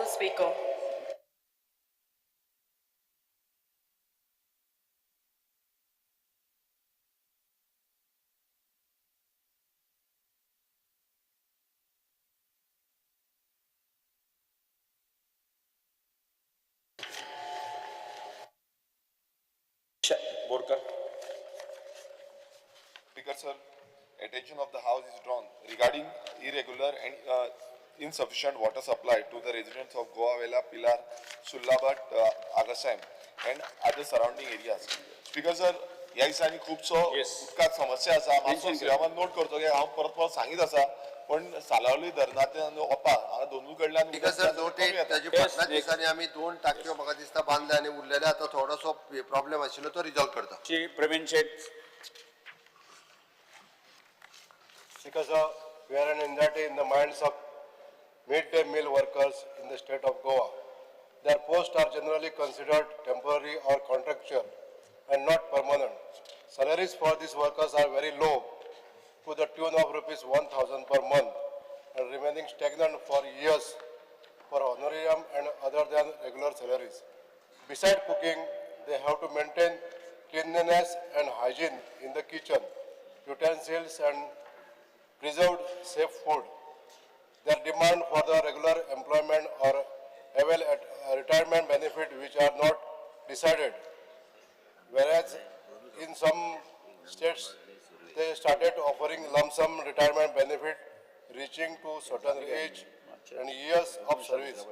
Honorable Speaker. Borkar. Speaker sir, attention of the House is drawn regarding irregular and insufficient water supply to the residents of Goavela, Pilar, Sullabat, Agasam and other surrounding areas. Speaker sir, ह्या दिसांनी खुबसो उदकात समस्या आसा. मातसो सिरामान note करतो की हांव परत परत सांगीत आसा पण सालावली धरणांतल्यान ओपा हांगा दोनूय कडल्यान ताजे फाटल्या दिसांनी आमी 2 टांक्यो म्हाका दिसता बांदल्या आनी उरलेले आतां थोडोसो प्रॉब्लेम आशिल्लो तो रिझॉल्व करता. प्रवीण शेट. Because we are an anxiety in the minds of midday meal workers in the state of Goa. Their posts are generally considered temporary or contractual and not permanent. Salaries for these workers are very low, to the tune of rupees 1,000 per month, and remaining stagnant for years for honorarium and other than regular salaries. Besides cooking, they have to maintain cleanliness and hygiene in the kitchen, utensils and preserved safe food. Their demand for the regular employment or avail at retirement benefit which are not decided. Whereas in some states they started offering lump sum retirement benefit reaching to certain age and years of service.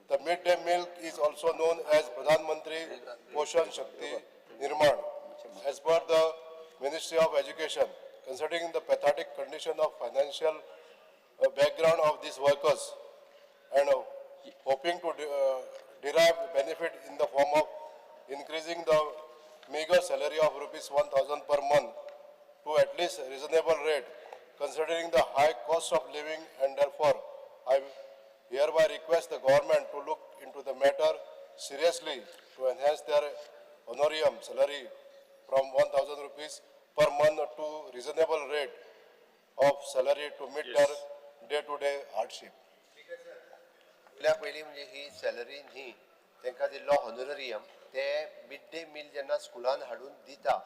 The midday meal is also known as Pradhan Mantri Poshan Shakti Nirman. As per the Ministry of Education, considering the pathetic condition of financial background of these workers and hoping to derive benefit in the form of increasing the meager salary of rupees 1,000 per month to at least a reasonable rate, considering the high cost of living, and therefore I hereby request the government to look into the matter seriously to enhance their honorarium salary from 1,000 rupees per month to reasonable rate of salary to meet their day-to-day hardship. पयली म्हणजे ही salary न्ही तांकां दिल्लो हॉनररियम ते mid day meal जेन्ना स्कुलान हाडून दिता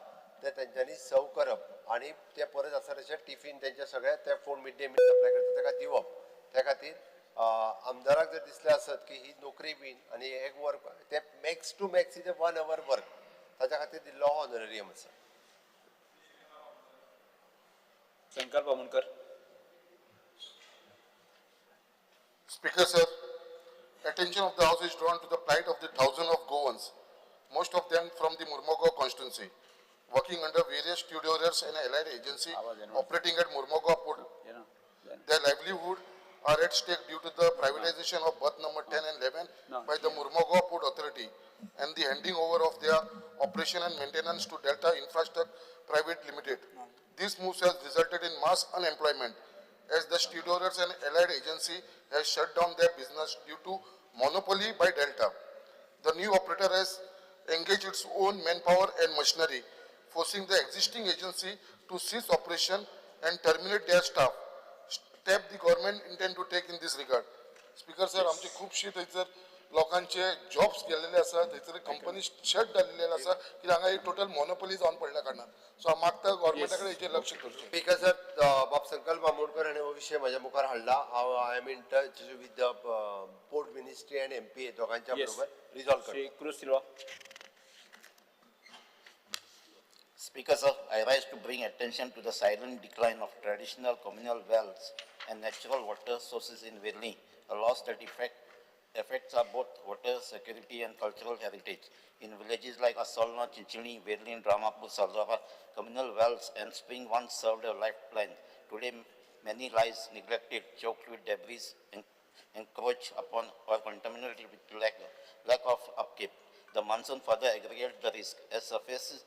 ते तेंच्यांनी सर्व करप आनी ते परत आसा तशें टिफीन तेंचे सगळे ते फोन मिड डे मील सप्लाय करता ताका दिवप. त्या खातीर आमदाराक जर दिसलें आसत की ही नोकरी बीन आनी एक वर्क ते max to max is 1 hour work ताच्या खातीर दिल्लो हॉनररियम आसा. Shankar बामुणकर. Speaker sir, attention of the House is drawn to the plight of the thousands of Goans, most of them from the Murmugao constituency, working under various tutorials and allied agency operating at Murmugao Port. Their livelihood are at stake due to the privatization of berth number 10 and 11 by the Murmugao Port Authority and the handing over of their operation and maintenance to Delta Infrastructure Private Limited. This move has resulted in mass unemployment as the stevedores and allied agency has shut down their business due to monopoly by Delta. The new operator has engaged its own manpower and machinery, forcing the existing agency to cease operation and terminate their staff. Step the government intend to take in this regard. Speaker sir, आमचे खूपशी थंयसर लोकांचे jobs गेलेले आसा, थंयसर company shut जाल्लेले आसा कित्याक हांगा एक टोटल मोनोपोली जावन पडल्या कारणान. सो हांव मागता गव्हर्मेंटा कडेन हेचेर लक्ष करचें. स्पीकर सर, बाब संकल्प बांबोळकर हाणें हो विशय म्हज्या मुखार हाडला. I am in touch with the port ministry and MP दोगांच्या बरोबर रिझॉल्व करता. Cruz Silva. Speaker sir, I rise to bring attention to the silent decline of traditional communal wells and natural water sources in Vedli, a loss that affects our both water security and cultural heritage. In villages like Asalna, Chinchini, Vedli, and Ramapur, Saldava, communal wells and spring once served a lifeline. Today, many lies neglected, choked with debris, encroached upon or contaminated with lack of upkeep. The monsoon further aggravates the risk as surface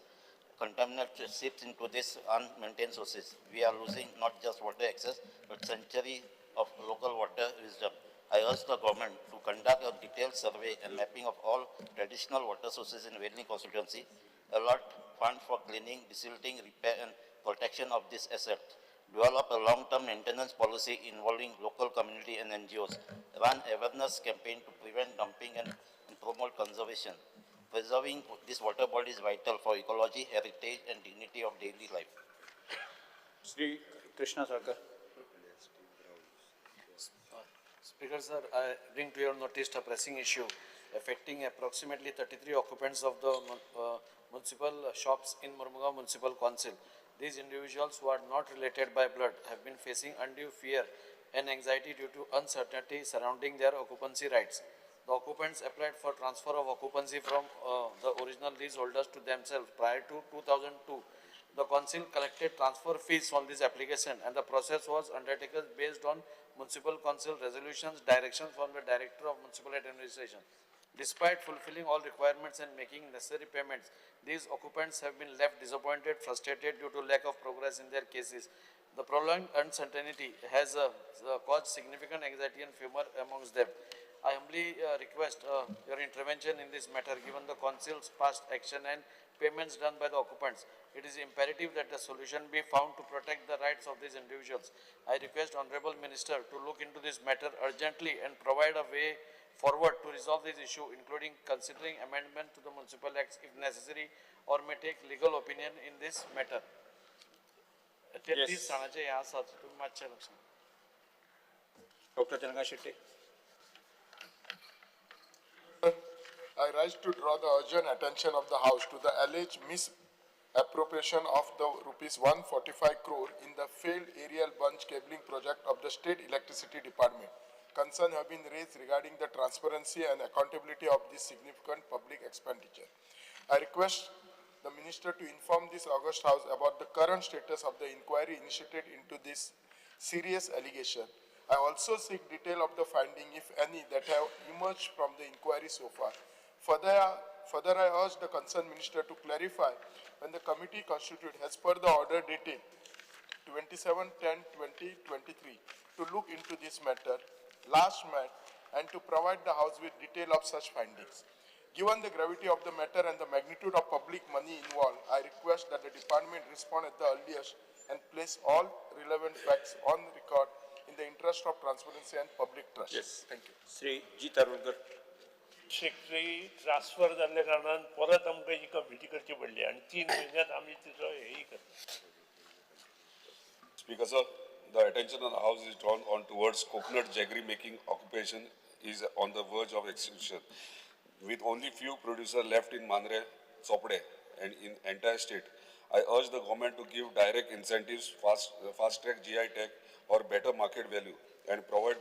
contaminant seeps into these unmaintained sources. We are losing not just water access, but centuries of local water wisdom. I urge the government to conduct a detailed survey and mapping of all traditional water sources in Vedli constituency, allot fund for cleaning, desilting, repair, and protection of this asset. develop a long-term maintenance policy involving local community and NGOs, run awareness campaign to prevent dumping and promote conservation. Preserving this water body is vital for ecology, heritage, and dignity of daily life. Sri Krishna Sarkar. Speaker sir, I bring to your notice a pressing issue affecting approximately 33 occupants of the municipal shops in Mormugao Municipal Council. These individuals who are not related by blood have been facing undue fear and anxiety due to uncertainty surrounding their occupancy rights. The occupants applied for transfer of occupancy from the original leaseholders to themselves prior to 2002. The council collected transfer fees on this application and the process was undertaken based on municipal council resolutions, directions from the Director of Municipal Administration. Despite fulfilling all requirements and making necessary payments, these occupants have been left disappointed, frustrated due to lack of progress in their cases. The prolonged uncertainty has caused significant anxiety and fear amongst them. I humbly request your intervention in this matter, given the council's past action and payments done by the occupants. It is imperative that the solution be found to protect the rights of these individuals. I request Honorable Minister to look into this matter urgently and provide a way forward to resolve this issue, including considering amendment to the municipal acts if necessary, or may take legal opinion in this matter. Dr. Janaka Shetty. I rise to draw the urgent attention of the House to the alleged misappropriation of the rupees 145 crore in the failed aerial bunch cabling project of the State Electricity Department. Concerns have been raised regarding the transparency and accountability of this significant public expenditure. I request the Minister to inform this August House about the current status of the inquiry initiated into this serious allegation. I also seek detail of the finding, if any, that have emerged from the inquiry so far. Further, I urge the concerned Minister to clarify when the committee constituted as per the order dated 27/10/2023 to look into this matter last met and to provide the House with detail of such findings. Given the gravity of the matter and the magnitude of public money involved, I request that the department respond at the earliest and place all relevant facts on record in the interest of transparency and public trust. Yes. Thank you. Sri G. Tarulkar. Secretary transfer जाल्ल्या कारणान परत आमकां ही committee करची पडली आनी 3 म्हयन्यांत आमी तिचो हेय करता. Speaker sir, the attention of the House is drawn on towards coconut jaggery making occupation is on the verge of extinction. With only few producers left in Mandre, Sopde and in entire state, I urge the government to give direct incentives, fast track GI tech or better market value and provide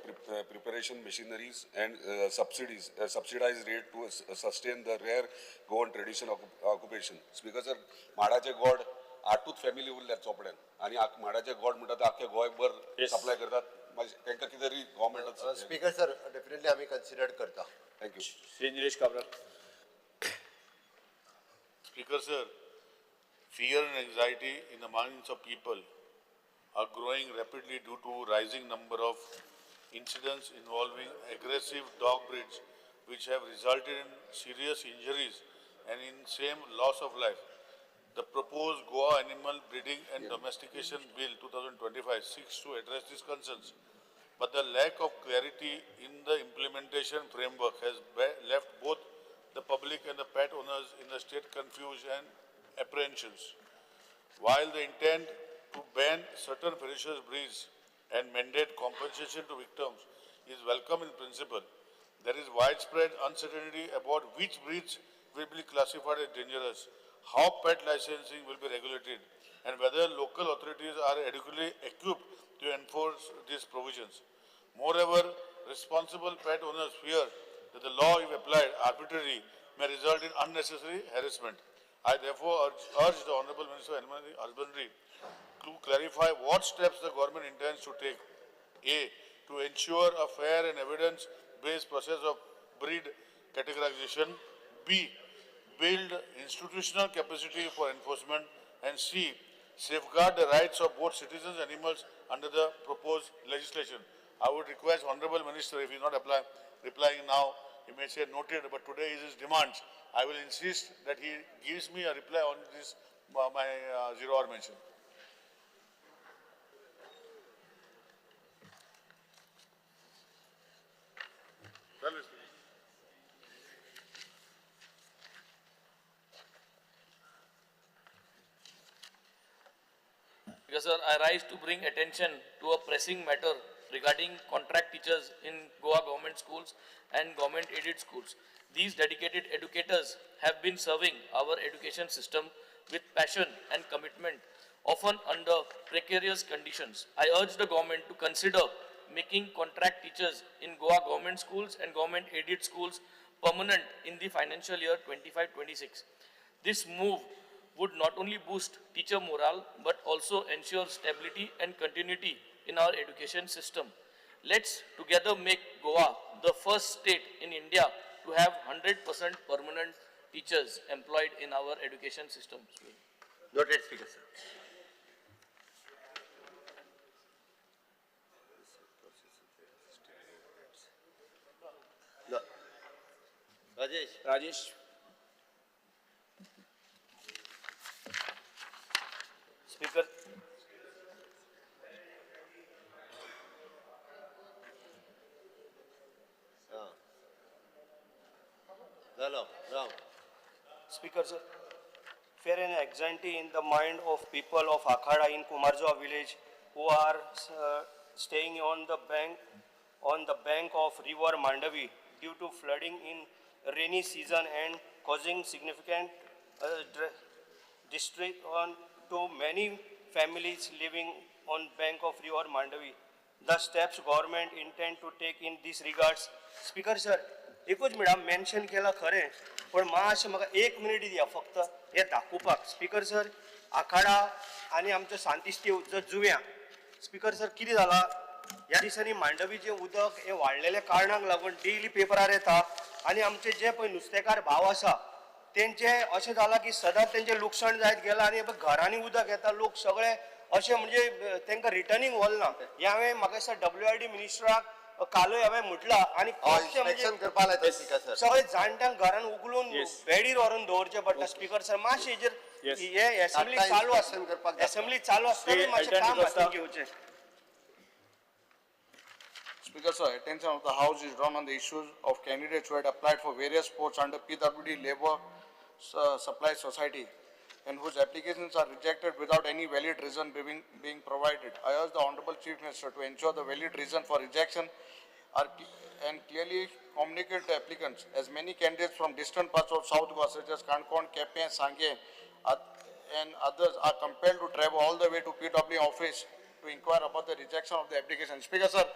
preparation machineries and subsidized rate to sustain the rare Goan tradition occupation. Speaker sir, माडाचे गोड आठूच family उरल्यात चोपड्यान आणि माडाचे गोड म्हणटा ते आख्या गोंयभर supply करतात तांकां कितें तरी गव्हर्मेंटान. स्पीकर सर, डेफिनेटली आम्ही कन्सिडर करता. Thank you. Sri Nilesh Kabra. Speaker sir, fear and anxiety in the minds of people are growing rapidly due to rising number of incidents involving aggressive dog breeds which have resulted in serious injuries and in same loss of life. The proposed Goa Animal Breeding and Domestication Bill 2025 seeks to address these concerns, but the lack of clarity in the implementation framework has left both the public and the pet owners in a state confusion and apprehensions. While the intent to ban certain ferocious breeds and mandate compensation to victims is welcome in principle, there is widespread uncertainty about which breeds will be classified as dangerous, how pet licensing will be regulated, and whether local authorities are adequately equipped to enforce these provisions. Moreover, responsible pet owners fear that the law, if applied arbitrarily, may result in unnecessary harassment. I therefore urge the Honorable Minister of Animal Husbandry to clarify what steps the government intends to take. A, to ensure a fair and evidence-based process of breed categorization. B, build institutional capacity for enforcement. And C, safeguard the rights of both citizens and animals under the proposed legislation. I would request Honorable Minister, if he is not replying now, he may say noted, but today is his demands. I will insist that he gives me a reply on this, my 0 hour mention. Because sir, I rise to bring attention to a pressing matter regarding contract teachers in Goa government schools and government aided schools. These dedicated educators have been serving our education system with passion and commitment, often under precarious conditions. I urge the government to consider making contract teachers in Goa government schools and government aided schools permanent in the financial year 25-26. This move would not only boost teacher morale but also ensure stability and continuity in our education system. Let's together make Goa the first state in India to have 100% permanent teachers employed in our education system. Noted, Speaker, sir. No. Rajesh. Rajesh. Speaker, No. Speaker, sir. Fear and anxiety in the mind of people of Akhada in Kumarjua village who are staying on the bank of river Mandavi due to flooding in rainy season and causing significant distress to many families living on bank of river Mandavi. The steps government intend to take in this regards. Speaker, sir. एकूच minute mention केला खरें पण मातशें म्हाका 1 minute दिया फक्त हे दाखोवपाक speaker sir आखाडा आनी आमचो शांतिस्ती जुव्या स्पीकर सर कितें जाला ह्या दिसांनी मांडवीचें उदक हे वाडलेल्या कारणाक लागून डेली पेपरार येता आनी आमचे जे पळय नुस्तेकार भाव आसा तेंचे अशें जाला की सदांच तेंचें लुकसाण जायत गेलां आनी घरांनी उदक येता लोक सगळे अशें म्हणजे तांकां रिटर्निंग व्हरना ह्या वेळी म्हाका दिसता WID मिनिस्टराक कालय हांवें म्हटलां आनी सगळे जाणट्यांक घरान उगलून बेडीर व्हरून दवरचें पडटा स्पीकर सर मातशें हेजेर हे असेंब्ली चालू आसतना मातशें काम हातीन घेवचें. Speaker, sir, attention of the House is drawn on the issues of candidates who had applied for various posts under PWD Labour Supply Society and whose applications are rejected without any valid reason being provided. I urge the Honorable Chief Minister to ensure the valid reason for rejection and clearly communicate to applicants, as many candidates from distant parts of South Goa such as Kankon, Kepe, Sangye and others are compelled to travel all the way to PW office to inquire about the rejection of the application. Speaker, sir,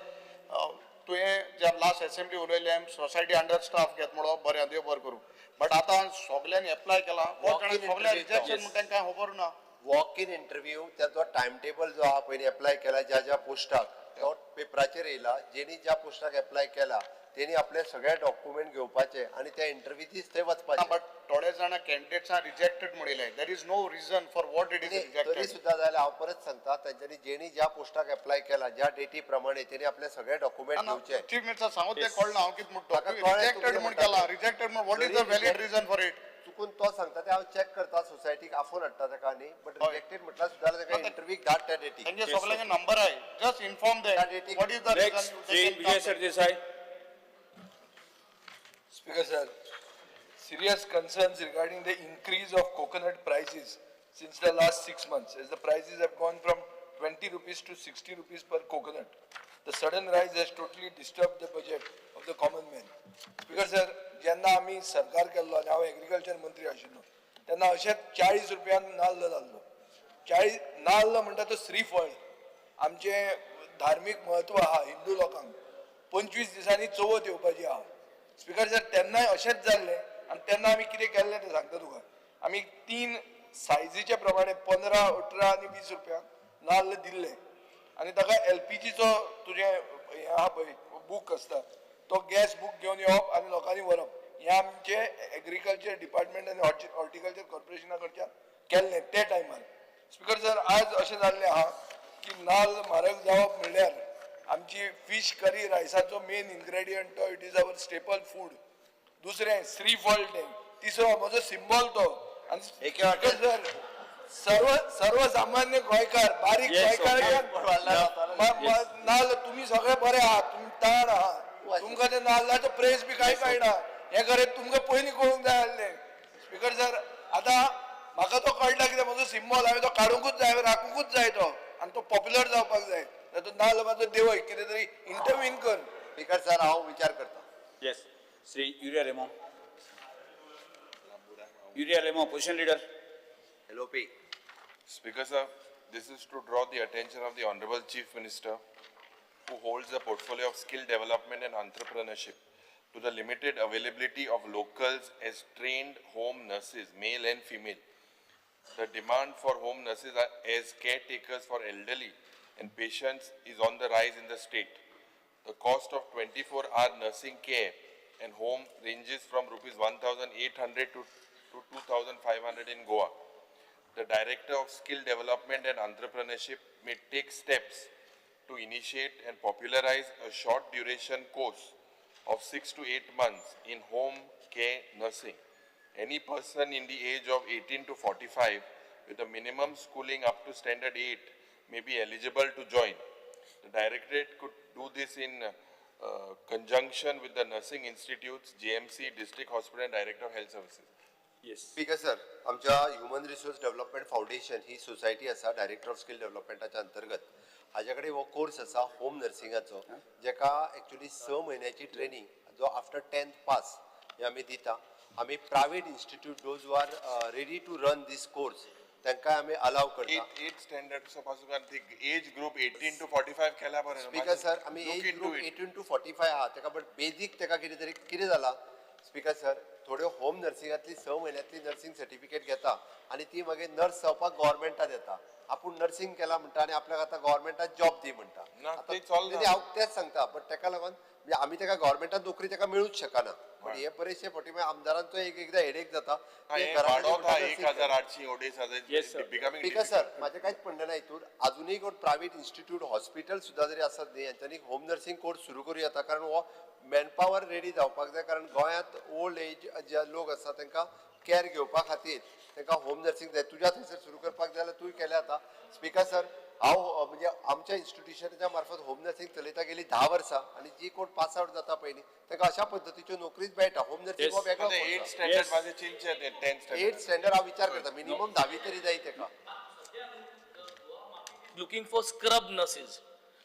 तुवें जे last assembly उलयले society under staff घेत म्हणून बरें देव बरें करूं but आतां सगळ्यांनी एप्लाय केला सगळ्या रिजेक्शन म्हणून तांकां खबर ना. वॉक इन इंटरव्यू त्याचो टाइम टेबल जो आहा पयलीं एप्लाय केला ज्या पोस्टाक तो पेपराचेर येयला जेणी ज्या पोस्टाक एप्लाय केला तेणी आपले सगळे डॉक्युमेंट घेवपाचे आनी त्या इंटरव्यूचीच थंय वचपाचे. बट थोडे जाण कॅन्डिडेट्स आर रिजेक्टेड म्हणिल्ले there is no reason for what it is rejected. तरी सुद्दां जाल्यार हांव परत सांगता तेंच्यांनी जेणी ज्या पोस्टाक एप्लाय केला ज्या डेटी प्रमाणे तेणी आपले सगळे डॉक्युमेंट घेवचे. चीफ मिनिस्टर सांगू ते कळना हांव कितें म्हणटा रिजेक्टेड म्हण केला रिजेक्टेड म्हण what is the valid reason for it. चुकून तो सांगता ते हांव चॅक करता सोसायटीक आफोन हाडटा ताका न्ही बट रिजेक्टेड म्हटल्यार सुद्दां ताका इंटरव्यूक धाड त्या डेटीक तांचे सगळ्यांचे नंबर आहे just inform they what is the region. Vijay Sardesai. Speaker, sir, serious concerns regarding the increase of coconut prices since the last 6 months, as the prices have gone from 20 rupees to 60 rupees per coconut. The sudden rise has totally disturbed the budget of the common man. Speaker, sir, जेन्ना आमी सरकार केल्लो आनी हांव agriculture मंत्री आशिल्लो तेन्ना अशेंच 40 रुपयान नाल्ल जाल्लो. 40 नाल्ल म्हणटा तो श्रीफळ आमचे धार्मीक म्हत्व आहा हिंदू लोकांक 25 दिसांनी चवथ येवपाची आहा. स्पीकर सर तेन्नाय अशेंच जाल्लें आनी तेन्ना आमी कितें केल्लें तें सांगता तुका. आमी 3 सायजीचे प्रमाणे 15, 18 आनी 20 रुपयांक नाल्ल दिल्ले आनी ताका LPGचो तुजें हें आहा पळय बूक आसता तो गॅस बूक घेवन येवप आनी लोकांनी व्हरप हें आमचे एग्रीकल्चर डिपार्टमेंट आनी हॉर्टिकल्चर कॉर्पोरेशना कडच्यान केल्लें ते टायमार. स्पीकर सर आज अशें जाल्लें आहा की नाल्ल म्हारग जावप म्हणल्यार आमची फिश करी रायसाचो मेन इन्ग्रेडियंट तो it is our staple food. दुसरें श्रीफळ तें. तिसरो म्हजो सिंबॉल तो आनी सर्वसामान्य गोंयकार बारीक गोंयकार नाल्ल तुमी सगळे बरे आहात तुमी ताण आहा तुमकां ते नाल्लाचो प्रेस बी कांय कळना हे खरें तुमकां पयलीं कळूंक जाय आसलें. स्पीकर सर आतां म्हाका तो कळटा कितें म्हजो सिंबॉल हांवें तो काडूंकूच जाय राखूंकूच जाय तो आनी तो पॉप्युलर जावपाक जाय तो नाजाल्यार मातसो देवय कितें तरी इंटरव्हीन कर. स्पीकर सर हांव विचार करता. Yes. Sri Uriah Lemo. Uriah Lemo, Opposition Leader. LOP. Speaker sir, this is to draw the attention of the Honorable Chief Minister, who holds the portfolio of skill development and entrepreneurship, to the limited availability of locals as trained home nurses, male and female. The demand for home nurses as caretakers for elderly and patients is on the rise in the state. The cost of 24-hour nursing care and home ranges from rupees 1,800 to 2,500 in Goa. The Director of Skill Development and Entrepreneurship may take steps to initiate and popularize a short duration course of 6 to 8 months in home care nursing. Any person in the age of 18 to 45 with a minimum schooling up to standard 8 may be eligible to join. The Directorate could do this in conjunction with the nursing institutes, JMC, District Hospital and Director of Health Services. Yes. Speaker sir, आमच्या human resource development foundation ही society आसा director of skill डेव्हलपमेंटाच्या अंतर्गत. हाजे कडेन हो course आसा home नर्सिंगाचो, जेका actually 6 म्हयन्याची training जो आफ्टर 10th पास हे आमी दिता. आमी private institute those who are ready to run this course तांकां आमी अलाव करता. 8 standards पासून age group 18 to 45 केला बरें. स्पीकर सर, आमी एज ग्रुप 18 to 45 आहा तेका बट बेजीक तेका कितें तरी कितें जाला स्पीकर सर, थोड्यो होम नर्सिंगांतली 6 म्हयन्यांतली नर्सिंग सर्टिफिकेट घेता आणि ती मागीर नर्स जावपाक गव्हर्नमेंटाक येता. आपूण नर्सिंग केला म्हणटा आणि आपल्याक आतां गव्हर्नमेंटात जॉब दी म्हणटा. हांव तेच सांगता, बट तेका लागून आमी तेका गव्हर्नमेंटात नोकरी तेका मेळूच शकना. पण हे बरेचशे फावटी आमदारांचो एकदां हेडेक जाता. स्पीकर सर, माझे कांयच म्हणणें ना हितून. अजूनही कोण प्रायव्हेट इन्स्टिट्यूट हॉस्पिटल सुद्दां जरी आसत न्ही, यांच्यांनी होम नर्सिंग कोर्स सुरू करूं येता. कारण हो मॅनपावर रेडी जावपाक जाय. कारण गोंयांत ओल्ड एज जे लोक आसा तांकां केअर घेवपा खातीर तांकां होम नर्सिंग जाय. तुज्या थंयसर सुरू करपाक जाय जाल्यार तुवें केलें आतां. स्पीकर सर, हांव म्हणजे आमच्या इन्स्टिट्यूशनाच्या मार्फत होम नर्सिंग चलयता गेली 10 वर्सां आणि जी कोण पास आउट जाता पळय न्ही तांकां अशा पद्दतीच्यो नोकरीच मेळटा. होम नर्सिंग हो वेगळो. 8 standard माझे चेंज 10 standard. 8 स्टँडर्ड हांव विचार करता, मिनिमम 10वी तरी जाय ताका. Looking for scrub nurses.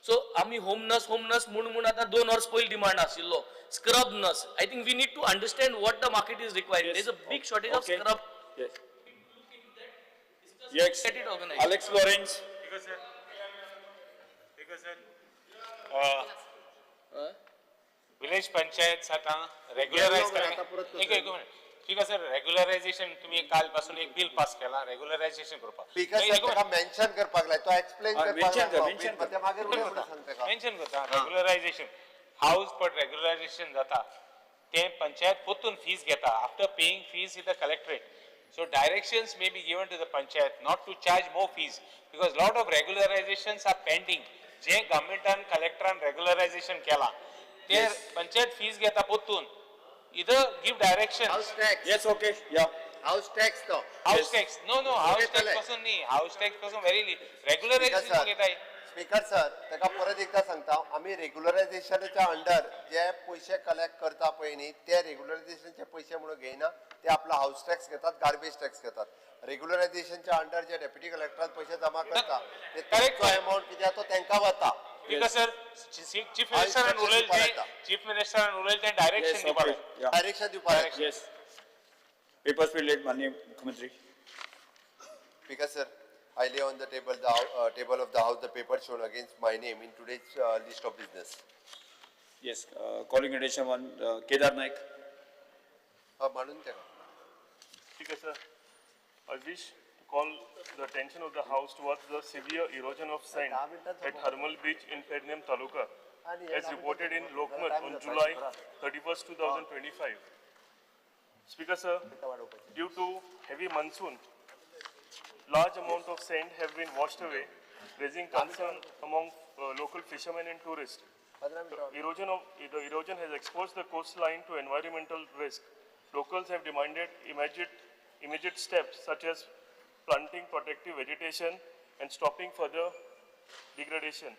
So आम्ही होम नर्स म्हणून आता 2 वर्स पयलीं डिमांड आशिल्लो scrub nurse. I think we need to understand what the market is requiring. There is a big shortage of scrub. Yes. Yes. Get it organized. Alex Lawrence. Village panchayat आता regularise ठीक आहे sir. Regularisation तुम्ही कालपासून एक bill pass केला regularisation करपाक. Speaker sir, ताका mention करपाक लाय, तो एक्सप्लेन करपाक मेन्शन करता. रेग्युलरायझेशन हाऊस पण रेग्युलरायझेशन जाता ते पंचायत पोतून फीस घेता. After paying fees in the collectorate. So directions may be given to the panchayat not to charge more fees because lot of regularizations are pending. जे government collector regularization केला ते panchayat fees घेता पोतून. Either give directions. House tax. Yes, okay. Yeah. House tax तो. House tax. No, house tax पासून नाही. House tax पासून very regularization घेताय. Speaker sir, ताका परत एकदा सांगता, आम्ही रेग्युलरायझेशनच्या अंडर जे पैसे कलेक्ट करता पळय न्ही ते रेग्युलरायझेशनचे पैसे म्हणून घेयना. ते आपला हाऊस टॅक्स घेतात, गार्बेज टॅक्स घेतात. रेग्युलरायझेशनच्या अंडर जे डेप्युटी कलेक्टरान पैसे जमा करता ते तेंचो अमाउंट कितें तो तांकां वता. ठीक आहे सर. चीफ मिनिस्टरान उलयलें ते डायरेक्शन दिवपाक. डायरेक्शन दिवपाक. Yes. Papers will lead माननीय मुख्यमंत्री. Speaker sir, I lay on the table of the house the paper shown against my name in today's list of business. Yes. Calling attention one Kedar Naik. म्हणून तेका. ठीक आहे sir. I wish to call the attention of the House towards the severe erosion of sand at Harmal Beach in Pednem Taluka, as reported in Lokmat on July 31st, 2025. Speaker sir, due to heavy monsoon, large amount of sand have been washed away, raising concern among local fishermen and tourists. The erosion has exposed the coastline to environmental risk. Locals have demanded immediate steps such as planting protective vegetation and stopping further degradation.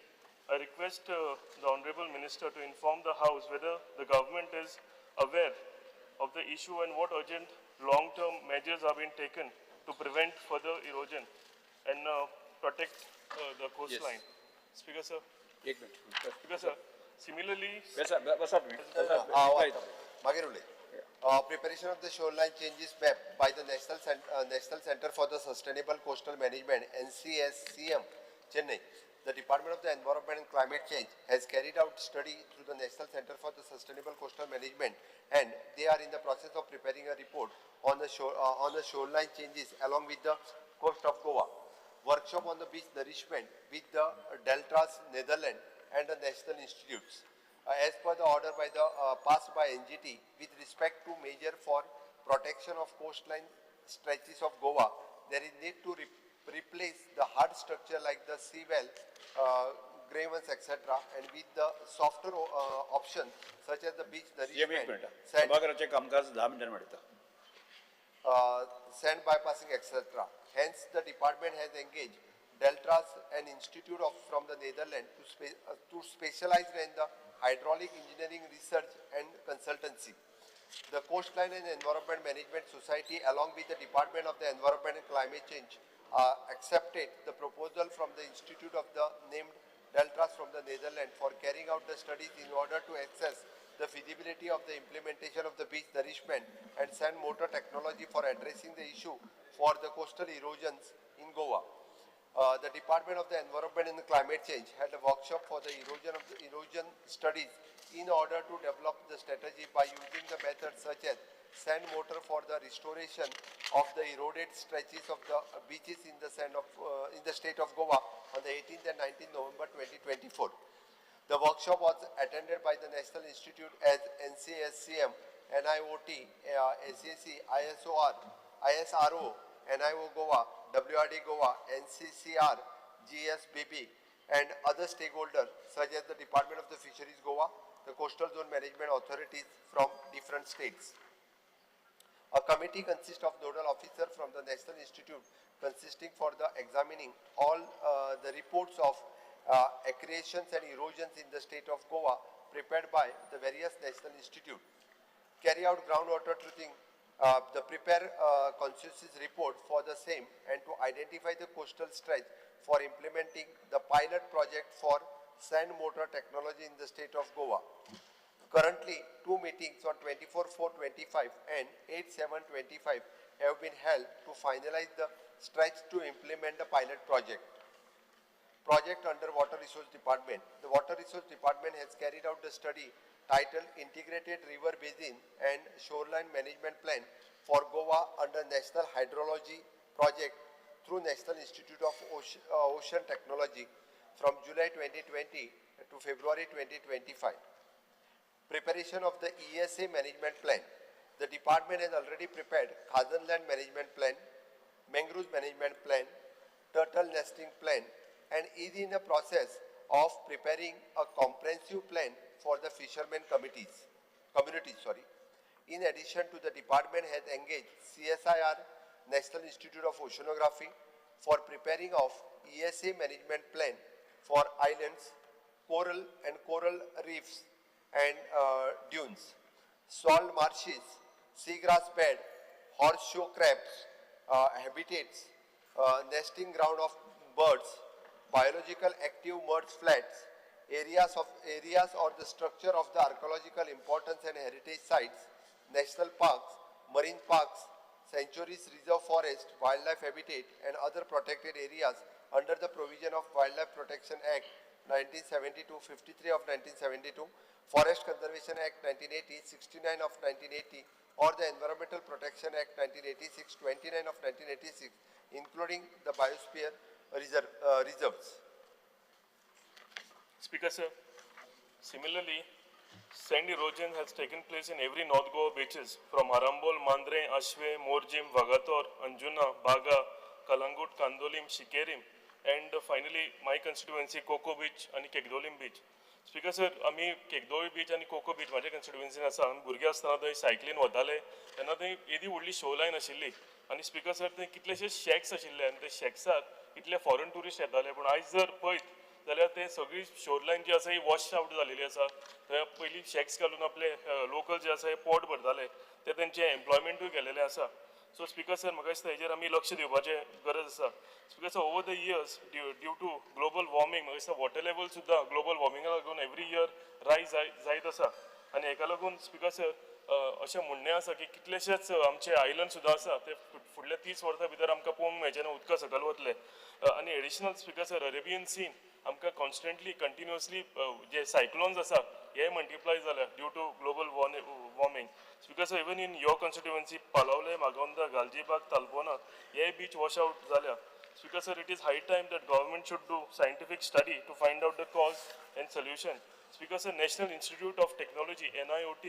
I request the Honorable Minister to inform the House whether the government is aware of the issue and what urgent long-term measures are being taken to prevent further erosion. And protect the coastline. Speaker sir. एक minute. Speaker sir. Similarly, बसा तुम्ही. मागीर उलय. Preparation of the shoreline changes map by the National Center for the Sustainable Coastal Management (NCSCM) Chennai. The Department of the Environment and Climate Change has carried out study through the National Center for the Sustainable Coastal Management, and they are in the process of preparing a report on the shoreline changes along with the coast of Goa. Workshop on the beach nourishment with the Deltas, Netherlands, and the National Institutes. As per the order by the passed by NGT with respect to measure for protection of coastline stretches of Goa, there is need to replace the hard structure like the seawall, gravens, etc., and with the softer options such as the beach एक nourishment, minute. sand, सभागृहाचे कामकाज 10 मिनिटांनी वाढतं. sand bypassing, etc. Hence, the department has engaged Deltras, an institute from the Netherlands, to specialize in the hydraulic engineering research and consultancy. The Coastline and Environment Management Society, along with the Department of the Environment and Climate Change, accepted the proposal from the institute of the named Deltras from the Netherlands for carrying out the studies in order to assess the feasibility of the implementation of the beach nourishment and sand motor technology for addressing the issue for the coastal erosions in Goa. The Department of the Environment and Climate Change had a workshop for the erosion studies in order to develop the strategy by using the methods such as sand motor for the restoration of the eroded stretches of the beaches in the state of Goa on the 18th and 19th November 2024. The workshop was attended by the National Institute as NCSCM, NIOT, SAC, ISOR, ISRO, NIO Goa, WRD Goa, NCCR, GSBB, and other stakeholders such as the Department of the Fisheries Goa, the Coastal Zone Management Authorities from different states. A committee consists of nodal officers from the National Institute consisting for the examining all the reports of accretions and erosions in the state of Goa prepared by the various National Institutes. Carry out groundwater truthing, prepare consensus report for the same, and to identify the coastal stretch for implementing the pilot project for sand motor technology in the state of Goa. Currently, 2 meetings on 24/4/25 and 8/7/25 have been held to finalize the stretch to implement the pilot project. Project under Water Resource Department. The Water Resource Department has carried out the study titled Integrated River Basin and Shoreline Management Plan for Goa under National Hydrology Project through National Institute of Ocean Technology from July 2020 to February 2025. Preparation of the ESA Management Plan. The department has already prepared Khazanland Management Plan, Mangroves Management Plan, Turtle Nesting Plan, and is in the process of preparing a comprehensive plan for the fishermen communities. In addition to, the department has engaged CSIR, National Institute of Oceanography, for preparing of ESA Management Plan for islands, coral reefs, and dunes, salt marshes, seagrass bed, horseshoe crabs, habitats, nesting ground of birds, biological active mud flats, areas or the structure of the archaeological importance and heritage sites, national parks, marine parks, sanctuaries, reserve forest, wildlife habitat, and other protected areas under the provision of Wildlife Protection Act 1972, 53 of 1972, Forest Conservation Act 1980, 69 of 1980, or the Environmental Protection Act 1986, 29 of 1986, including the biosphere reserves. Speaker sir, similarly, sand erosion has taken place in every North Goa beaches from Arambol, Mandre, Ashwe, Morjim, Vagator, Anjuna, Baga, Kalangut, Kandolim, Shikerim, and finally my constituency Coco Beach and Kekdolim Beach. Speaker sir, आम्ही केकदोळी beach आणि cocoa beach माझ्या कन्स्टिट्युएन्सीन आसा. आमी भुरगे आसतना थंय सायकलीन वताले तेन्ना थंय येदी व्हडली शो लायन आशिल्ली आनी स्पीकर सर थंय कितलेशे शॅक्स आशिल्ले आनी ते शॅक्साक इतले फॉरेन टुरिस्ट येताले पूण आयज जर पळयत जाल्यार ते सगळी शोर लायन जी आसा ही वॉश आउट जालेली आसा. थंय पयलीं शॅक्स घालून आपले लोकल जे आसा हे पोट भरताले ते तेंचे एम्प्लॉयमेंटूय गेलेले आसा. सो स्पीकर सर म्हाका दिसता हेजेर आमी लक्ष दिवपाचें गरज आसा. Speaker sir over the years due to global warming म्हाका दिसता वॉटर लेवल सुद्दां ग्लोबल वॉर्मिंगा लागून एवरी इयर रायज जायत आसा आनी हेका लागून स्पीकर सर अशें म्हणणें आसा की कितलेशेच आमचे आयलंड सुद्दां आसा ते फुडल्या 30 वर्सां भितर आमकां पळोवंक मेळचे ना उदका सकयल वतले. आनी additional speaker sir Arabian sea आमकां कॉन्स्टंटली कंटिन्युअसली जे सायक्लोन्स आसा हे मल्टिप्लाय जाल्या due to global warming. Speaker sir even in your constituency पालोवले मागोंदा गालजीबाग तालपोना हे बीच वॉश आउट जाल्या. Speaker sir, it is high time that government should do scientific study to find out the cause and solution. Speaker sir, National Institute of Technology (NIOT)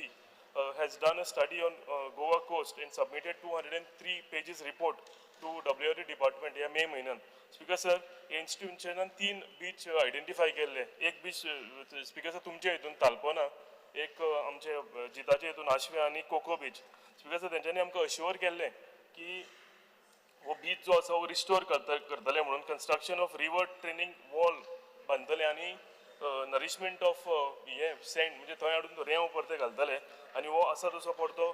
has done a study on Goa coast and submitted 203 pages report to WRD department या मे महिन्यात. Speaker sir हे इन्स्टिट्यूशनान 3 beach identify केल्ले. एक beach speaker sir तुमच्या हितून तालपोना, एक आमचे जिताचे हितून आशवे आनी कोको बीच. स्पीकर सर तेंच्यांनी आमकां अश्योर केल्ले की वो बीच जो आसा वो रिस्टोर करतले म्हणून construction of river training wall बांदतले आनी नरिशमेंट ऑफ हे सँड म्हणजे थंय हाडून रेंव परते घालतले आनी वो आसा तसो परतो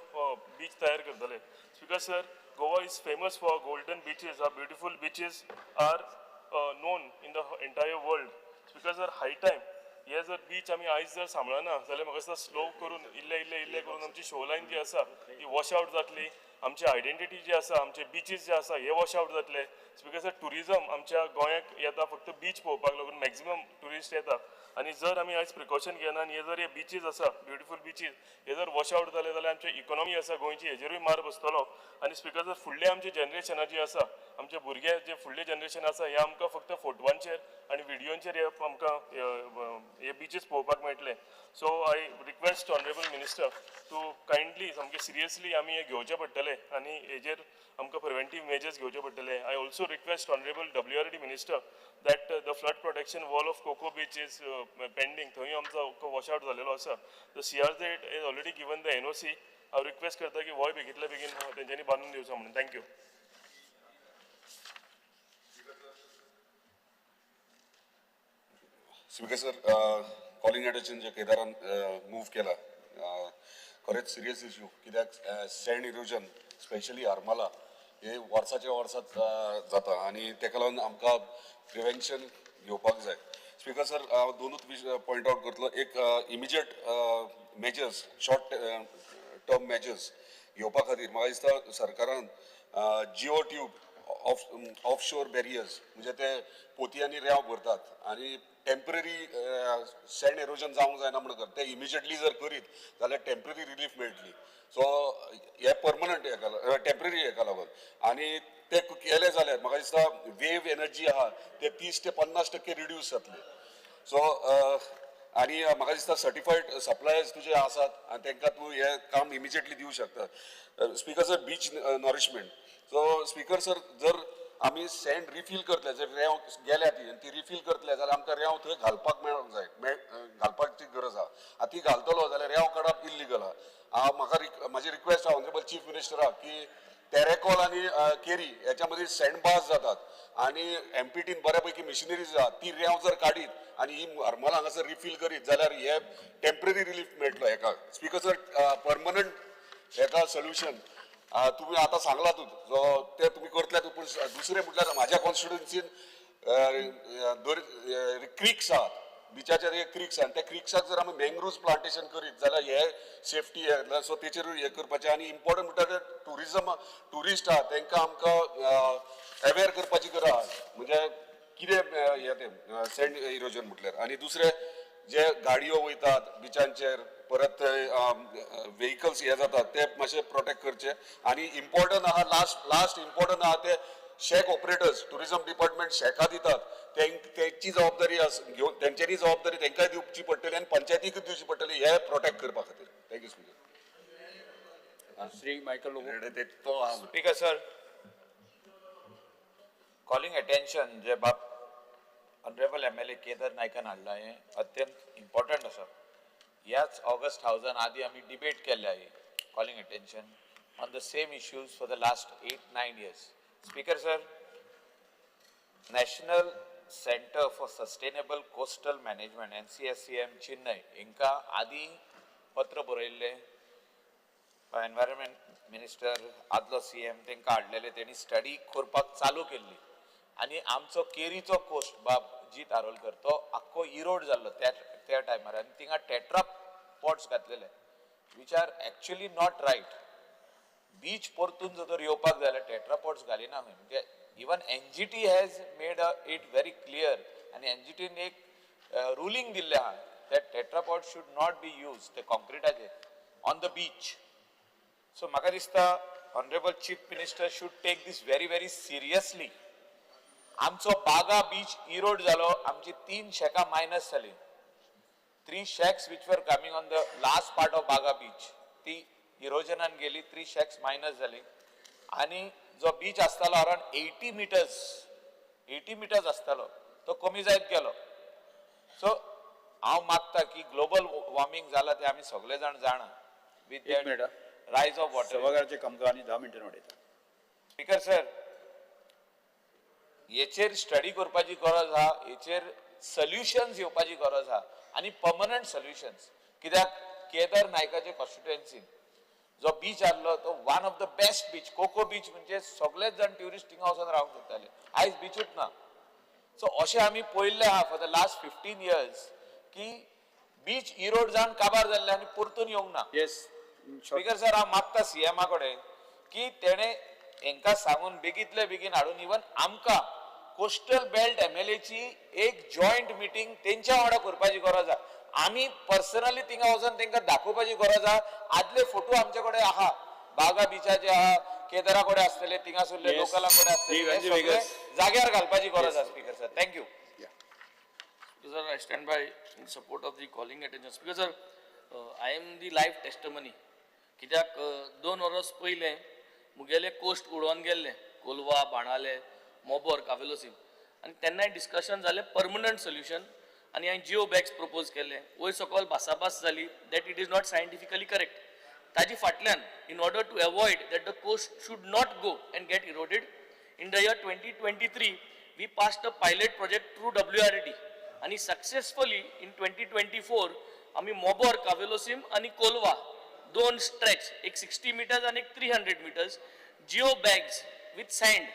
बीच तयार करतले. Speaker sir, Goa is famous for golden beaches. Are beautiful beaches are known in the entire world. Speaker sir, high time हे जर बीच आमी आयज जर सांबाळना जाल्यार म्हाका दिसता स्लो करून इल्ले करून आमची शोलायन जी आसा ती वॉश आउट जातली. आमची आयडेंटिटी जी आसा, आमचे बीचीस जे आसा हे वॉश आउट जातले. स्पीकर सर, टुरिजम आमच्या गोंयाक येता फक्त बीच पळोवपाक लागून मॅक्झिमम टुरिस्ट येता आनी जर आमी आयज प्रिकॉशन घेना आनी हे जर हे बीचीस आसा ब्युटिफूल बीचीस हे जर वॉश आउट जाले जाल्यार आमची इकॉनॉमी आसा गोंयची हेजेरूय मार बसतलो. आनी स्पीकर सर, फुडले आमचे जनरेशना जी आसा, आमचे भुरगे जे फुडले जनरेशन आसा हे आमकां फक्त फोटवांचेर आनी व्हिडिओंचेर हे आमकां हे बीचीस पळोवपाक मेळटले. So I request honourable minister to kindly सामके सिरियसली आमी हे घेवचे पडटले आनी हेजेर आमकां प्रिव्हेंटीव मेजर्स घेवचे पडटले. I also request honourable WRD minister that the flood protection wall of Coco Beach is pending. थंय आमचो वॉश आउट जालेलो आसा. The CRZ has already given the NOC. हांव रिक्वेस्ट करता की होय बेगींतल्या बेगीन तेंच्यांनी बांदून दिवचो म्हणून. Thank you. Speaker sir, calling attention जे केदारान मूव केला खरेंच सिरियस इश्यू. कित्याक सँड इरोजन स्पेशली आर्माला हे वर्साच्या वर्सात जाता आनी तेका लागून आमकां प्रिव्हेन्शन घेवपाक जाय. स्पीकर सर, हांव दोनूच पॉयंट आउट करतलो. एक immediate measures, short term measures घेवपा खातीर म्हाका दिसता सरकारान geo tube of shore barriers म्हणजे ते पोती आनी रेंव भरतात आनी टेम्पररी सँड एरोजन जावंक जायना म्हणून ते इमिजिएटली जर करीत जाल्यार टेम्पररी रिलीफ मेळटली. सो हे परमनंट हेका टेम्पररी हेका लागून आनी ते केले जाल्यार म्हाका दिसता वेव एनर्जी आहा ते 30 ते 50% रिड्यूस जातले. सो आनी म्हाका दिसता सर्टिफायड सप्लायर्स तुजे आसात आनी तांकां तूं हें काम इमिजिएटली दिवंक शकता. Speaker sir, beach nourishment. So speaker sir, जर आमी सँड रिफील करतले, जर रेंव गेल्या ती रिफील करतले जाल्यार आमकां रेंव थंय घालपाक मेळोंक जाय, घालपाची गरज आहा. आतां ती घालतलो जाल्यार रेंव काडप इल्लिगल आहा. म्हाका म्हाजी रिक्वेस्ट आहा ऑनरेबल चीफ मिनिस्टराक की टॅरेकॉल आनी केरी हेच्या मदीं सँड बार्स जातात आनी एमपीटीन बऱ्यापैकी मिशनरीज आहा ती रेंव जर काडीत आनी ही हरमल हांगासर रिफील करीत जाल्यार हे टेम्पररी रिलीफ मेळटलो हेका. स्पीकर सर, परमनंट हेका सोल्युशन तुम्ही आता सांगलातूच ते तुम्ही करतल्यात. पूण दुसरे म्हटल्यार म्हाज्या कॉन्स्टिट्युएन्सीन क्रिक्स आहात, बिचाचेर एक क्रिक्स आहा. त्या क्रिक्साक जर आमी मँग्रोव्ज प्लांटेशन करीत जाल्यार हे सेफ्टी सो तेचेरूय हे करपाचें. आनी इम्पॉर्टंट म्हटल्यार टुरिस्ट आहा तांकां आमकां अवेअर करपाची गरज आहा म्हणजे कितें हे ते सँड इरोजन म्हटल्यार. आनी दुसरे जे गाडयो वयतात बिचांचेर परत व्हेकल्स हे जातात ते मातशे प्रोटेक्ट करचे. आनी इम्पॉर्टंट आहा लास्ट इम्पॉर्टंट आहा ते शेक ऑपरेटर्स, टुरिजम डिपार्टमेंट शेकां दितात तेंची जबाबदारी घेवन तेंच्यांनी जबाबदारी तांकांय दिवची पडटली आनी पंचायतीकूय दिवची पडटली हे प्रोटेक्ट करपा खातीर. Thank you speaker. Shri Michael speaker sir, calling attention जे बाब ऑनरेबल MLA केदार नायकान हाडला हे अत्यंत इम्पॉर्टंट आसा. ह्याच ऑगस्ट हावजान आदी आमी डिबेट केल्ले आहे calling attention on the same issues for the last 8-9 years. Speaker sir, national centre for sustainable coastal management NCSCM Chennai हांकां आदी पत्र बरयल्लें एनवायरमेंट मिनिस्टर आदलो CM तांकां हाडलेले तेणी स्टडी करपाक चालू केल्ली आनी आमचो केरीचो कोस्ट बाब जीत आरोलकर तो आख्खो इरोड जाल्लो त्या टायमार आनी थिंगा टेट्रा पॉट्स घातलेले which are actually not right. Beach परतून जर येवपाक जाय जाल्यार टेट्रा पॉट्स घालिना खंय म्हणजे even NGT has made it very clear आनी NGTन एक रुलींग दिल्लें आहा that tetra pot should not be used the concrete on the beach. So म्हाका दिसता honorable chief minister should take this very very seriously. आमचो बागा बीच इरोड जालो आमची 3 शेकां मायनस जाली 3 shacks which were coming on the last part of Baga beach ती इरोजनान गेली 3 shacks minus जाली आनी जो बीच आसतालो अराउंड 80 meters आसतालो तो कमी जायत गेलो. सो हांव मागता की ग्लोबल वॉर्मिंग जाला ते आमी सगळे जाण जाणा विथ रायज ऑफ वॉटर. सभागाराचे कामकाज आनी 10 मिनटां उडयता. स्पीकर सर हेचेर स्टडी करपाची गरज आहा हेचेर सोल्युशन्स येवपाची गरज आहा आनी परमनंट सोल्युशन्स कित्याक केदार नायकाचे कॉन्स्टिट्युएन्सीन जो बीच आसलो तो one of the best beach Coco beach म्हणजे सगळेच जाण ट्युरिस्ट थिंगा वचून रावंक सोदताले आयज बीचूच ना. सो अशें आमी पळयल्लें आहा फॉर द लास्ट 15 years की बीच इरोड जावन काबार जाल्ले आनी परतून येवंक ना. स्पीकर सर हांव मागता CM कडेन की तेणे हांकां सांगून बेगींतले बेगीन हाडून इवन आमकां कोस्टल बेल्ट MLA ची एक जॉयंट मिटींग तेंच्या वांगडा करपाची गरज आहा. आमी पर्सनली थिंगा वचून तांकां दाखोवपाची गरज आहा. आदले फोटो आमचे कडेन आहा बागा बिचाचे आहा केदारा कडेन आसतले थिंगासरले लोकलां कडेन आसतले जाग्यार घालपाची गरज आहा. Speaker sir thank you. Sir, I stand by in support of the calling attention. Because sir, I am the live testimony. कित्याक 2 वर्स पयले मुगेले कोस्ट उडोवन गेल्ले कोलवा बाणाले मोबोर कावेलोसीम आनी तेन्नाय डिस्कशन जालें परमनंट सोल्युशन आनी हांवें जिओ बॅग्स प्रपोज केले वयर सकयल भासाभास जाली that it is not scientifically correct. ताजी फाटल्यान in order to avoid that the coast should not go and get eroded, in the year 2023 we passed a pilot project through WRD and successfully in 2024 आम्ही मोबोर कावेलोसीम आणि Kolwa 2 stretch एक 60 meters आणि एक 300 meters geo bags with sand.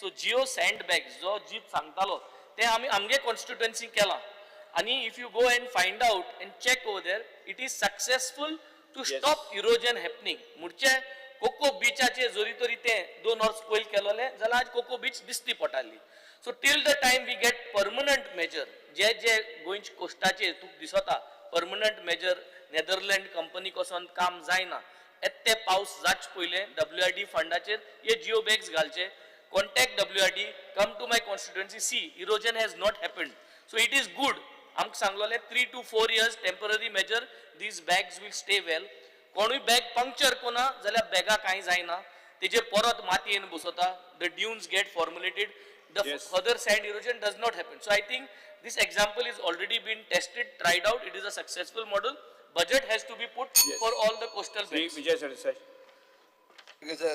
So geo sand bags जो जीत सांगतालो ते आम्ही आमगे कॉन्स्टिट्युएन्सी केला आणि if you go and find out and check over there it is successful to stop erosion happening. मुडचे कोको बीचाचे जरी तरी ते 2 वर्स पयलीं केलोले जाल्यार आज कोको बीच दिसती पडटाली. So till the time we get permanent measure जे गोंयच्या कोस्टाचे तुका दिसता परमनंट मेजर नेदरलँड कंपनी कोसोन काम जायना ते पावस जाच पयले WRD फंडाचेर हे जिओ बॅग्स घालचे. Contact WRD come to my constituency see erosion has not happened. So it is good आमकां सांगलोले 3 to 4 years temporary measure these bags will stay well. कोणूय बॅग पंक्चर कोना जाल्यार बॅगा कांय जायना तेजेर परत माती येवन बसता the dunes get formulated the further sand erosion does not happen. So I think this example is already been tested, tried out. It is a successful model. Budget has to be put for all the coastal banks. Vijay Sir. Because sir,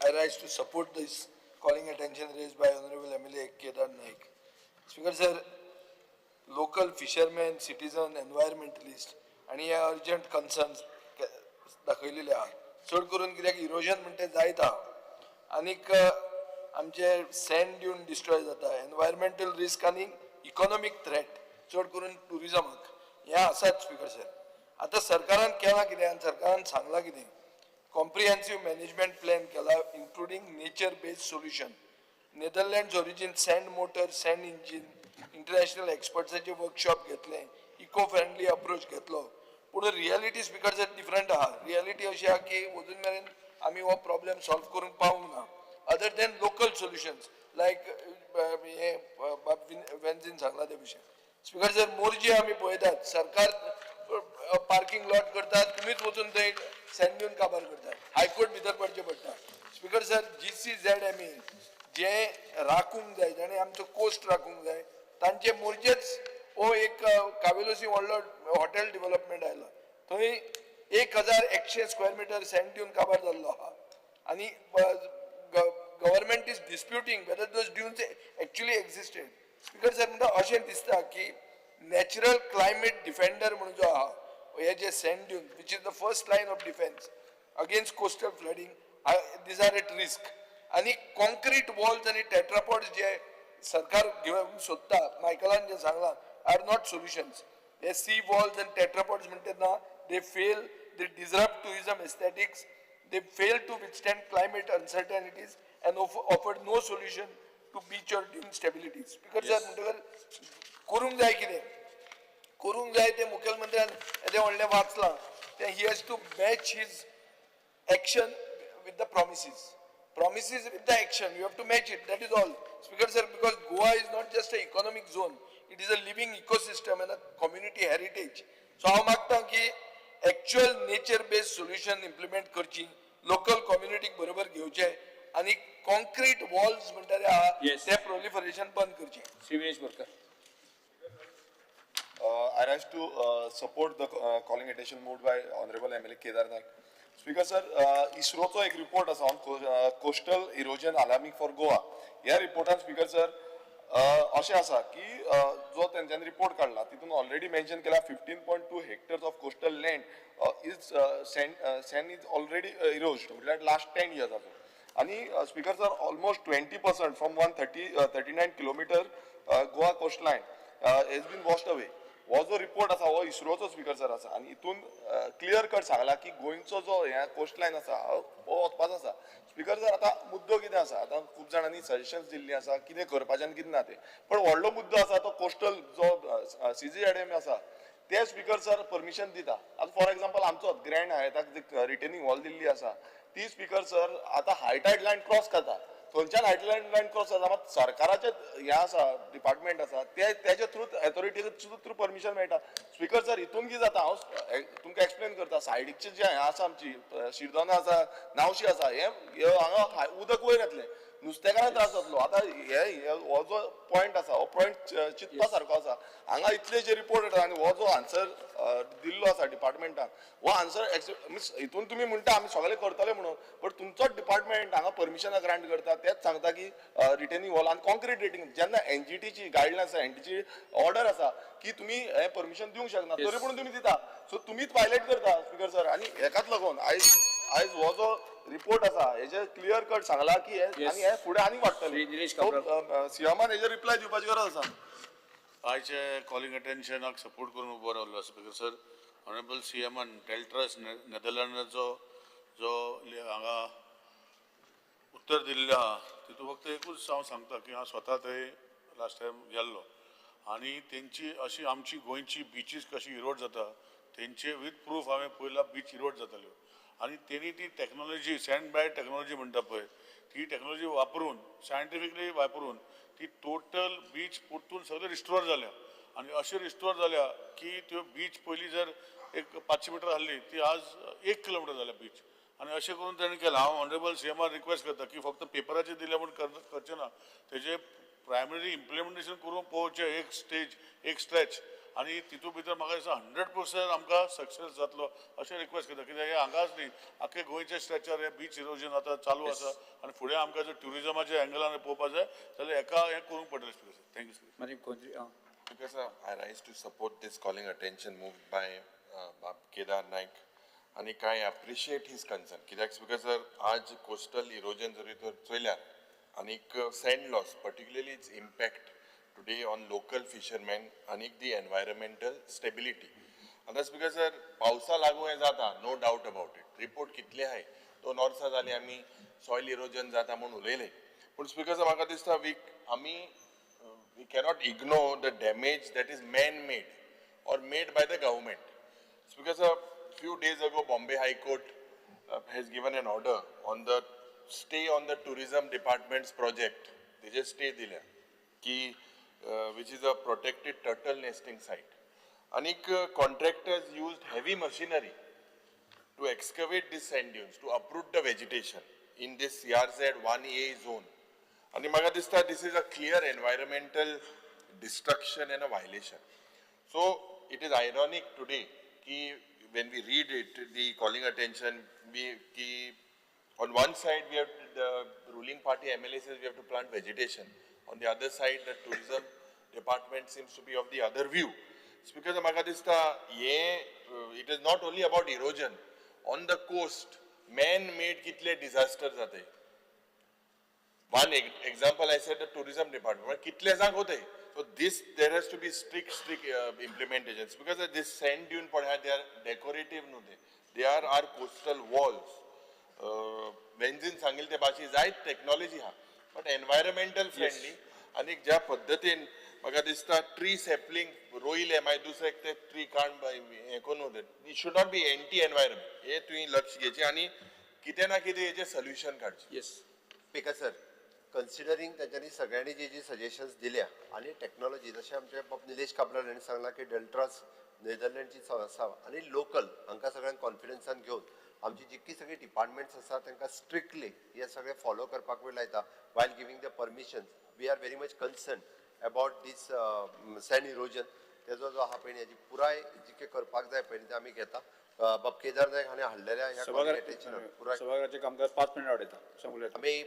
I rise to support this calling attention raised by Honorable MLA Kedar Naik. Speaker sir, local fishermen, citizen, environmentalist आणि ह्या urgent concerns दाखयलेले आहा. चड करून कित्याक erosion म्हणटा जायत आहा आनीक आमचे सँड ड्यून डिस्ट्रॉय जाता एनवायरमेंटल रिस्क आनी इकॉनॉमिक थ्रेट चड करून टुरिजमाक हें आसात. स्पीकर सर आतां सरकारान केलां कितें आनी सरकारान सांगलां कितें कॉम्प्रिहेन्सीव मॅनेजमेंट प्लॅन केला including nature based solution. Netherlands origin sand motor sand engine international एक्सपर्ट्साचे वर्कशॉप घेतले इको फ्रेंडली अप्रोच घेतलो. पूण रियलिटी स्पीकर सर डिफरंट आहा. रियलिटी अशी आहा की अजून मेरेन आमी हो प्रॉब्लेम सॉल्व करूंक पावूंक ना other than local solutions like वेन्झीन सांगला ते विशय. स्पीकर सर मोर्जी आमी पळयतात सरकार पार्किंग लॉट करतात तुमीच वचून थंय सँड ड्यून काबार करतात हायकोर्ट भितर पडचें पडटा. स्पीकर सर GCZME जे राखूंक जाय जाणें आमचो कोस्ट राखूंक जाय तांचे मोर्जेच हो एक कावेलोसी व्हडलो हॉटेल डेव्हलपमेंट आयला थंय 1100 स्क्वेअर मीटर सँड ड्यून काबार जाल्लो आहा आनी government is disputing whether those dunes actually existed. Speaker sir म्हणटा अशें दिसता की नॅचरल क्लायमेट डिफेंडर म्हणून जो आहा हे जे sand dune which is the first line of defense against coastal flooding, these are at risk. आणि concrete walls आणि tetrapods जे सरकार घेऊन सोदता, मायकलान जे सांगला, are not solutions. The sea walls and tetrapods म्हणतात ना, they fail, they disrupt tourism aesthetics, they fail to withstand climate uncertainties and offered no solution to beach or dune stability. Speaker sir, म्हणटकर करूंक जाय कितें? करूंक जाय ते मुखेलमंत्र्यान येदे व्हडलें वाचलां. He has to match his action with the promises. Promises with the action. You have to match it. That is all. Speaker sir, because Goa is not just an economic zone. It is a living ecosystem and a community heritage. So हांव मागता की actual nature-based solution implement करची, local community बरोबर घेवचे आणि concrete walls म्हणटाले आहा ते proliferation बंद करचे. श्रीवेश Borkar. I rise to support the calling attention moved by Honorable MLA Kedar Naik. Speaker sir, ISROचो एक report आसा on coastal erosion alarming for Goa. ह्या रिपोर्टान स्पीकर सर अशें आसा की जो तेंच्यांनी रिपोर्ट काडला तितून ऑलरेडी मेन्शन केला 15.2 hectares of coastal land is sand is already eroded म्हटल्यार last 10 years ago. आणि speaker sir almost 20% from 139 kilometer Goa coastline has been washed away. हो जो रिपोर्ट आसा हो इस्रोचो स्पीकर सर आसा आणि हितून क्लियर कट सांगला की गोंयचो जो ह्या कोस्टलायन आसा हो वचपाचो आसा. स्पीकर सर आतां मुद्दो कितें आसा, आतां खूब जाणांनी सजेशन्स दिल्लीं आसा कितें करपाचें आनी कितें ना तें, पण व्हडलो मुद्दो आसा तो कोस्टल जो CGIDM आसा ते स्पीकर सर परमिशन दिता. आतां फॉर एक्झाम्पल आमचो ग्रँड हायटाक रिटेनिंग वॉल दिल्ली आसा ती स्पीकर सर आतां हायटायड लायन क्रॉस करता. थंयच्यान हायटायड लायन क्रॉस जाता मात सरकाराचे हे आसा डिपार्टमेंट आसा तेजे थ्रू अथॉरिटीचे थ्रू परमिशन मेळटा. स्पीकर सर हितून कितें जाता हांव तुमकां एक्सप्लेन करता. सायडीकचे जे हें आसा आमची शिरदोना आसा नावशी आसा हे हांगा उदक वयर येतलें नुस्तेकारांक त्रास जातलो. आतां हो जो पॉयंट आसा हो पॉयंट चिंतपा सारको आसा. हांगा इतले जे रिपोर्ट येता आनी हो जो आन्सर दिल्लो आसा डिपार्टमेंटान हो आन्सर मिन्स हितून तुमी म्हणटा आमी सगळे करतले म्हणून, बट तुमचोच डिपार्टमेंट हांगा परमिशनां ग्रांट करता तेच सांगता की रिटेनिंग वॉल आनी कॉन्क्रीट रेटिंग जेन्ना एनजीटीची गायडलायन आसा एनजीटीची ऑर्डर आसा की तुमी हे परमिशन दिवंक शकना तरी पूण तुमी दिता. सो तुमीच वायलेट करता स्पीकर सर. आनी हेकाच लागून आयज हो जो रिपोर्ट आसा हेजे क्लियर कट सांगला की आनी हे फुडें आनी वाडटले. सीएमान हेजे रिप्लाय दिवपाची गरज आसा. आयचे कॉलिंग अटेन्शनाक सपोर्ट करून उबो रावलो स्पीकर सर. ऑनरेबल सीएमान टेल्ट्रस नेदरलँडाचो जो हांगा उत्तर दिल्लें आहा तितून फक्त एकूच हांव सांगता की हांव स्वता थंय लास्ट टायम गेल्लो आनी तेंची अशी आमची गोंयची बिचीस कशी इरोड जाता तेंचे विथ प्रूफ हांवें पयला बीच इरोड जाताल्यो आनी तेणी ती टॅक्नॉलॉजी सँड बाय टॅक्नॉलॉजी म्हणटा पळय ती टॅक्नॉलॉजी वापरून सायंटिफिकली वापरून ती टोटल बीच परतून सगळे रिस्टोर जाल्या आनी अशें रिस्टोर जाल्या की त्यो बीच पयलीं जर एक 500 मीटर आहली ती आज 1 किलोमीटर जाल्या बीच. आनी अशें करून ताणें केलां. हांव ऑनरेबल सीएमार रिक्वेस्ट करता की फक्त पेपराचेर दिले म्हूण करचें ना, तेजें प्रायमरी इम्प्लिमेंटेशन करून पळोवचें एक स्टेज एक स्ट्रेच आनी तितून भितर म्हाका दिसता 100% आमकां सक्सेस जातलो अशें रिक्वेस्ट करता. कित्याक हे हांगाच न्ही आख्खे गोंयचे स्ट्रेचार हे बीच इरोजन आतां चालू आसा आनी फुडें आमकां जर ट्युरिजमाच्या एंगलान पळोवपाक जाय जाल्यार हेका हें करूंक पडटलें. Thank you. Because I rise to support this calling attention moved by Kedar Naik and I appreciate his concern. Because आज coastal erosion जरी तर चोयल्यार आणि sand loss particularly its impact today on local fishermen and the environmental stability. And that's because पावसा लागू हे जाता no doubt about it. Report कितले आहे तो नॉर्सा जाले आमी soil erosion जाता म्हणून उलयले. पण स्पीकर म्हाका दिसता we cannot ignore the damage that is man-made or made by the government. It's because a few days ago, Bombay High Court has given an order on the stay on the tourism department's project. They just stay there, which is a protected turtle nesting site. Anik contractors used heavy machinery to excavate these sand dunes, to uproot the vegetation in this CRZ 1A zone. And this is a clear environmental destruction and a violation. So it is ironic today when we read it, the calling attention, on one side we have the ruling party MLA says we have to plant vegetation. On the other side, the tourism department seems to be of the other view. It's because it is not only about erosion. On the coast, man made कितले disaster जाते. One example I said the tourism department, but कितले जाग होते. So there has to be strict implementations because this sand dune पड they are decorative न्हू they are our coastal walls. Benzene सांगिल ते भाशी जायत technology हा but environmental friendly आणि ज्या पद्धतीन म्हाका दिसता ट्री सॅपलिंग रोयले मागीर दुसरे ते ट्री काण हे करून it should not be anti environment हे तुवें लक्ष घेवचें आणि कितें ना कितें हेजें सोल्युशन काडचें. येस स्पीकर सर, कन्सिडरिंग त्यांच्यानी सगळ्यांनी जी सजेशन्स दिल्या आणि टेक्नॉलॉजी जसे आमचे निलेश काबराल यांनी सांगला की डेल्ट्रास नेदरलँडची संस्था आणि लोकल हांकां सगळ्यांक कॉन्फिडन्सान घेवन आमची जितकी सगळी डिपार्टमेंट्स आसा तांकां स्ट्रिक्टली हे सगळे फॉलो करपाक वेळ लायता while giving the permission. We are very much concern about this sand erosion. तेजो जो आहा पळय हेजी पुराय जितके करपाक जाय पळय ते आमी घेता. बाब केदार नायक हाणें हाडलेल्या ह्या कॉन्फिडेंटेशन पुराय सभागृहाचे कामकाज 5 मिनिटां वाडयता. सांगूया आमी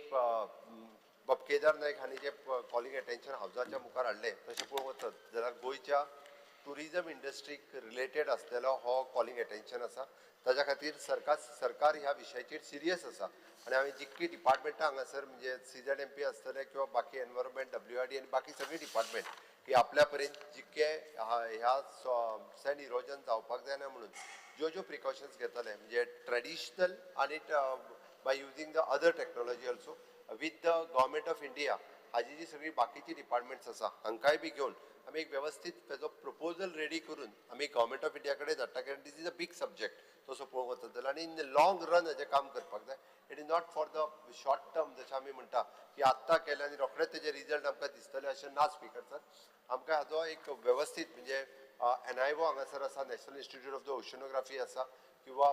बाब केदार नायक हांणी जे कॉलिंग अटेन्शन हावजाच्या मुखार हाडले तशें पळोवंक वचत जाल्यार गोंयच्या टुरिजम इंडस्ट्रीक रिलेटेड आसलेलो हो कॉलिंग अटेन्शन आसा. ताच्या खातीर सरकार ह्या विशयाचेर सिरियस आसा आनी हांवें जितकी डिपार्टमेंटां हांगासर म्हणजे CZMP आसतले किंवा बाकी एनवायरमेंट WRD आनी बाकी सगळी डिपार्टमेंट की आपल्या पर्यंत जितके ह्या सँड इरोजन जावपाक जायना म्हणून ज्यो प्रिकॉशन्स घेतले म्हणजे ट्रेडिशनल आनी by using the other technology also with the government of India हाजी जी सगळी बाकीची डिपार्टमेंट्स आसा हांकांय बी घेवन आमी एक व्यवस्थीत तेजो प्रपोजल रेडी करून आमी गव्हर्मेंट ऑफ इंडिया कडेन धाडटा कारण this is a big subject तसो पळोवंक वचत जाल्यार आनी इन द लॉंग रन हेजें काम करपाक जाय. It is not for the short term जशें आमी म्हणटा की आत्तां केलें आनी रोखडेच तेजे रिजल्ट आमकां दिसतले अशें ना स्पीकर सर. आमकां हाजो एक व्यवस्थीत म्हणजे NIVO हांगासर आसा national institute of the oceanography आसा किंवा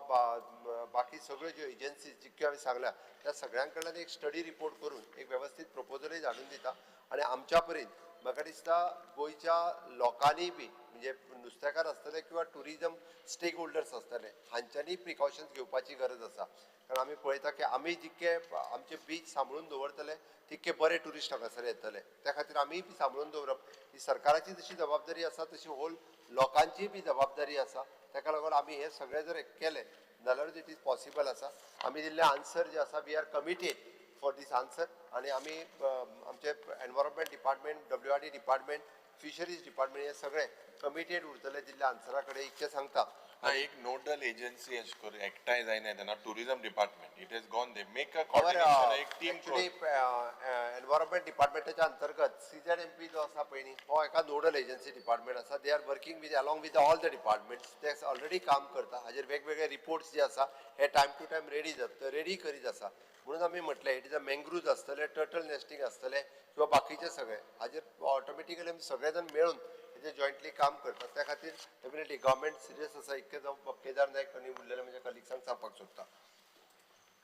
बाकी सगळ्यो ज्यो एजन्सीज जितक्यो हांवें सांगल्या त्या सगळ्यां कडल्यान एक स्टडी रिपोर्ट करून एक व्यवस्थीत प्रपोजलूय धाडून दिता आनी आमच्या पर्यंत म्हाका दिसता गोंयच्या लोकांनी बी म्हणजे नुस्तेकार आसतले किंवा टुरिजम स्टेक होल्डर्स आसतले हांच्यांनी प्रिकॉशन्स घेवपाची गरज आसा. कारण आमी पळयता की आमी जितके आमचे बीच सांबाळून दवरतले तितके बरे टुरिस्ट हांगासर येतले. त्या खातीर आमी बी सांबाळून दवरप ही सरकाराची जशी जबाबदारी आसा तशी होल लोकांची बी जबाबदारी आसा. ताका लागून आमी हे सगळे जर केले जाल्यारूच इट इज पॉसिबल आसा. आमी दिल्ले आन्सर जे आसा we are committed for this answer आनी आमी आमचे environment department WRD department fisheries department हे सगळे कमिटेड उरतले दिल्ल्या आन्सरा कडेन इतकें सांगता. एक नोडल एजन्सी एकठांय जायना तेन्ना tourism department it is gone they make a coordination एक टीम एनवायरमेंट डिपार्टमेंटाच्या अंतर्गत CZMP जो आसा पळय न्ही हो एका नोडल एजन्सी डिपार्टमेंट आसा. They are working with along with all the departments. ते ऑलरेडी काम करता. हाजेर वेगवेगळे रिपोर्ट्स जे आसा हे टायम टू टायम रेडी करीत आसा. म्हणून आमी म्हटलें इट इज अ मँग्रुव्ज आसतले टर्टल नेस्टिंग आसतले किंवा बाकीचे सगळे हाजेर ऑटोमॅटिकली आमी सगळे जाण मेळून हेजे जॉयंटली काम करतात. त्या खातीर डेफिनेटली गव्हर्मेंट सिरियस आसा. इतकें जावन केदार नायक आनी उरलेले म्हज्या कलिग्सांक सांगपाक सोदता.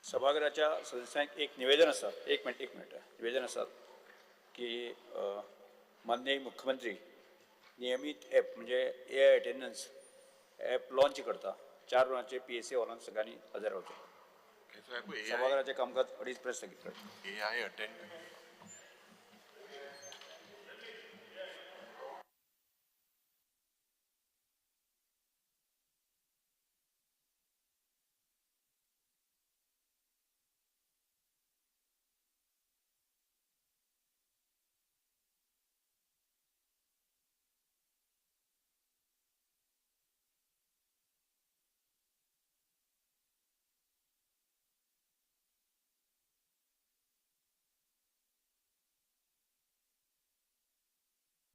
सभागृहाच्या सदस्यांक एक निवेदन आसा. एक मिनिट निवेदन आसा की माननीय मुख्यमंत्री नियमीत ॲप म्हणजे AI अटेंडन्स ॲप लॉन्च करता. 4 वरांचेर PSA हॉलांत सगळ्यांनी हजर रावचें. सभागृहाचें कामकाज 2:30 स्थगीत करता. AI attendance